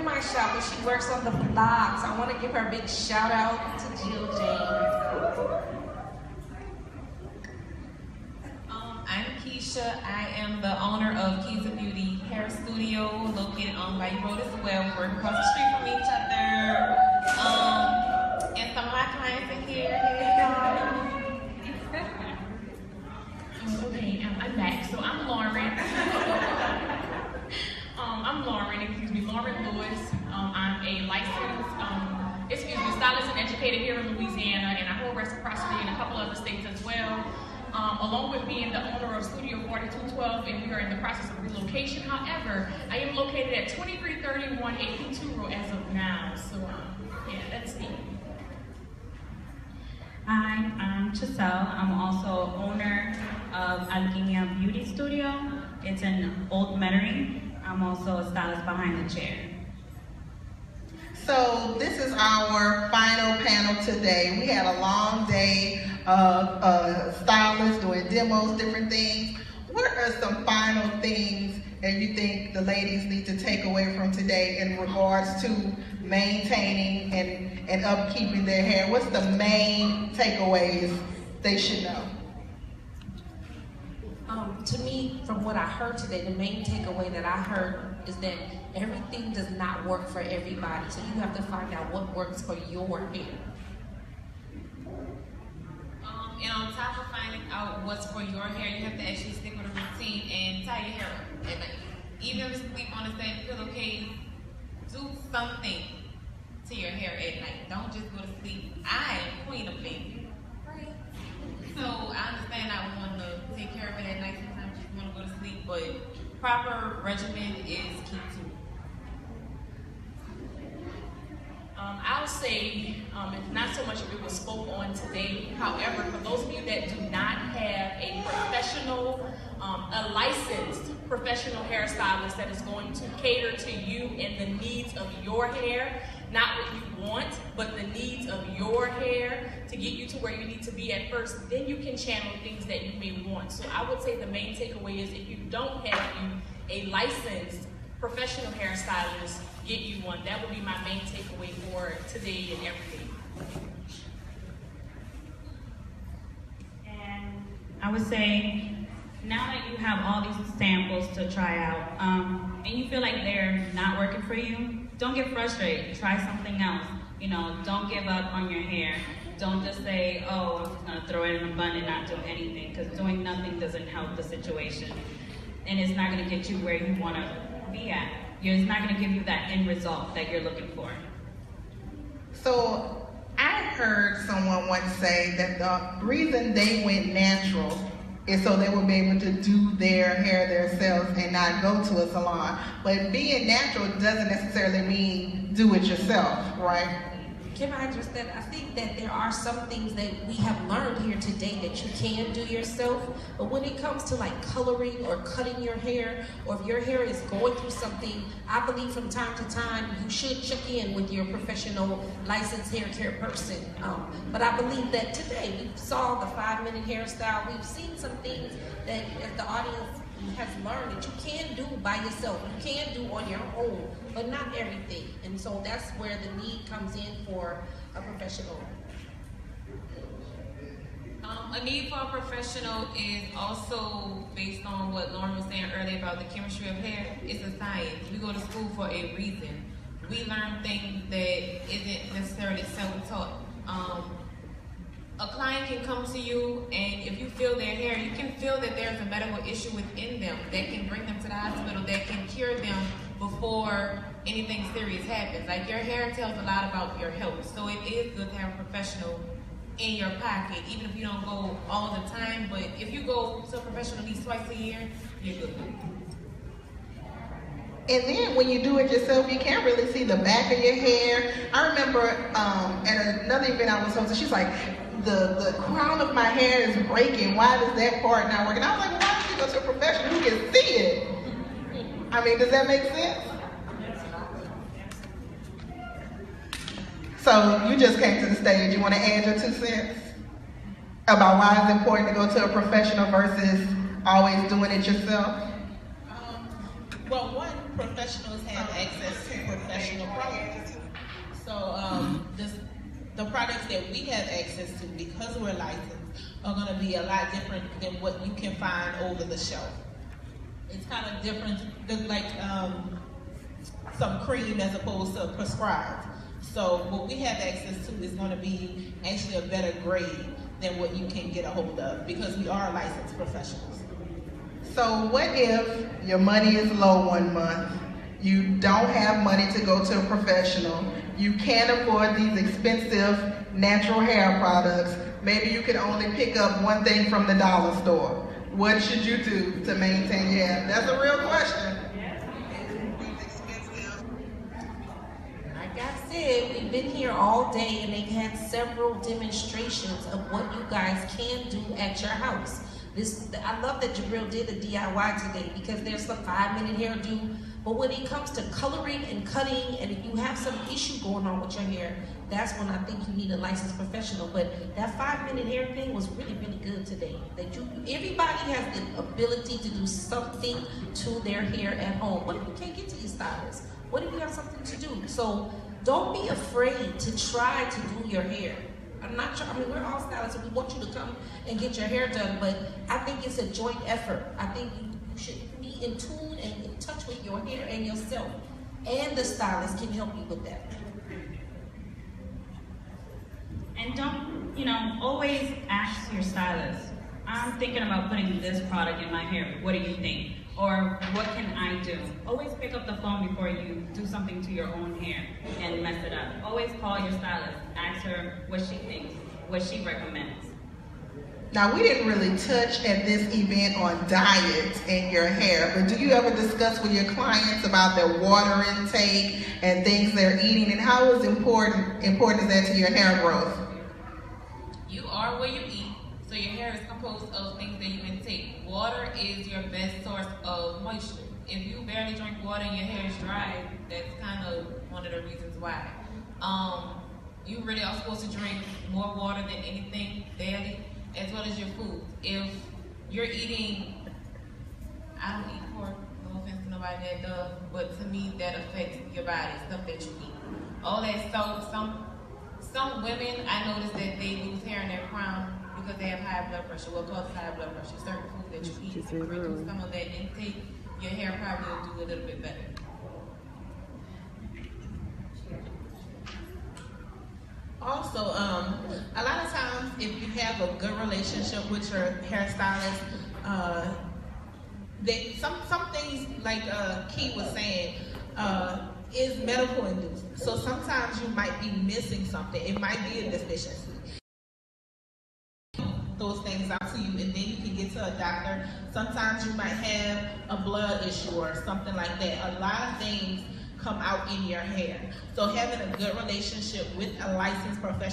my shop, but she works on the block. So I want to give her a big shout out to Jill James. I'm Keisha. I am the owner of Keys of Beauty Hair Studio, located on Bayou Road as well. We work across the street from each other. And some of my clients are here. Okay, I'm back. So I'm Lauren. Lauren Lewis. I'm a licensed, stylist and educator here in Louisiana, and I hold reciprocity in a couple other states as well. Along with being the owner of Studio 4212, and we are in the process of relocation. However, I am located at 2331 AP2 Road as of now. So, yeah, that's it. Hi, I'm Chiselle. I'm also owner of Alquimia Beauty Studio. It's in Old Metairie. I'm also a stylist behind the chair. So this is our final panel today. We had a long day of stylists doing demos, different things. What are some final things that you think the ladies need to take away from today in regards to maintaining and upkeeping their hair? What's the main takeaways they should know? To me, from what I heard today, the main takeaway that I heard is that everything does not work for everybody. So you have to find out what works for your hair. And on top of finding out what's for your hair, you have to actually stick with a routine and tie your hair up at night. Even if you sleep on the same pillowcase, do something to your hair at night. Don't just go to sleep. I am queen of things. Right? So I understand I want to take care of it at night. Sometimes you want to go to sleep, but proper regimen is key too. I'll say, not so much if it was spoke on today. However, for those of you that do not have a professional, a licensed professional hairstylist that is going to cater to you and the needs of your hair, not what you want, but the needs of your hair to get you to where you need to be at first, then you can channel things that you may want. So I would say the main takeaway is if you don't have a licensed professional hairstylist, get you one. That would be my main takeaway for today and every day. And I would say, now that you have all these samples to try out, and you feel like they're not working for you, don't get frustrated. Try something else. You know, don't give up on your hair. Don't just say, oh, I'm just gonna throw it in a bun and not do anything, because doing nothing doesn't help the situation. And it's not gonna get you where you wanna be at. It's not gonna give you that end result that you're looking for. So I heard someone once say that the reason they went natural is so they would be able to do their hair themselves and not go to a salon. But being natural doesn't necessarily mean do it yourself, right? Can I address that? I think that there are some things that we have learned here today that you can do yourself, but when it comes to like coloring or cutting your hair, or if your hair is going through something, I believe from time to time you should check in with your professional licensed hair care person. But I believe that today we saw the 5-minute hairstyle. We've seen some things that as the audience has learned that you can do by yourself, you can do on your own, but not everything. And so that's where the need comes in for a professional. A need for a professional is also based on what Lauren was saying earlier about the chemistry of hair. It's a science. We go to school for a reason. We learn things that isn't necessarily self-taught. A client can come to you, and if you feel their hair, you can feel that there's a medical issue within them that can bring them to the hospital, that can cure them before anything serious happens. Like, your hair tells a lot about your health, so it is good to have a professional in your pocket, even if you don't go all the time. But if you go to a professional at least twice a year, you're good. And then when you do it yourself, you can't really see the back of your hair. I remember at another event I was hosting, she's like, the crown of my hair is breaking. Why does that part not work? And I was like, well, why don't you go to a professional who can see it? I mean, does that make sense? So you just came to the stage. You want to add your 2 cents about why it's important to go to a professional versus always doing it yourself? Well, one, professionals have access to professional So the products that we have access to, because we're licensed, are going to be a lot different than what you can find over the shelf. It's kind of different, like some cream as opposed to prescribed. So what we have access to is going to be actually a better grade than what you can get a hold of, because we are licensed professionals. So what if your money is low one month, you don't have money to go to a professional, you can't afford these expensive natural hair products, maybe you can only pick up one thing from the dollar store. What should you do to maintain your hair? That's a real question. Like I said, we've been here all day and they've had several demonstrations of what you guys can do at your house. I love that Jabril did the DIY today, because there's the 5-minute hairdo, but when it comes to coloring and cutting, and if you have some issue going on with your hair, that's when I think you need a licensed professional. But that 5-minute hair thing was really, really good today. Everybody has the ability to do something to their hair at home. What if you can't get to your stylist? What if you have something to do? So don't be afraid to try to do your hair. I'm not trying, I mean, we're all stylists, and we want you to come and get your hair done, but I think it's a joint effort. I think you should be in tune and in touch with your hair and yourself, and the stylist can help you with that. And don't, always ask your stylist, I'm thinking about putting this product in my hair, what do you think? Or what can I do? Always pick up the phone before you do something to your own hair and mess it up. Always call your stylist, ask her what she thinks, what she recommends. Now, we didn't really touch at this event on diet in your hair, but do you ever discuss with your clients about their water intake and things they're eating, and how is important is that to your hair growth? You are what you eat, so your hair is composed of things that you intake. Water is your best source of moisture. If you barely drink water and your hair is dry, that's kind of one of the reasons why. You really are supposed to drink more water than anything daily, as well as your food. If you're eating, I don't eat pork, no offense to nobody that does, but to me that affects your body, stuff that you eat. All that salt, some women, I notice that they lose hair in their crown because they have high blood pressure. What causes high blood pressure? Certain food that you eat, if you reduce some of that intake, your hair probably will do a little bit better. Also, a lot of times, if you have a good relationship with your hairstylist, some things, like Key was saying, is medical induced. So sometimes you might be missing something. It might be a deficiency. Those things out to you, and then you can get to a doctor. Sometimes you might have a blood issue or something like that. A lot of things come out in your hair. So having a good relationship with a licensed professional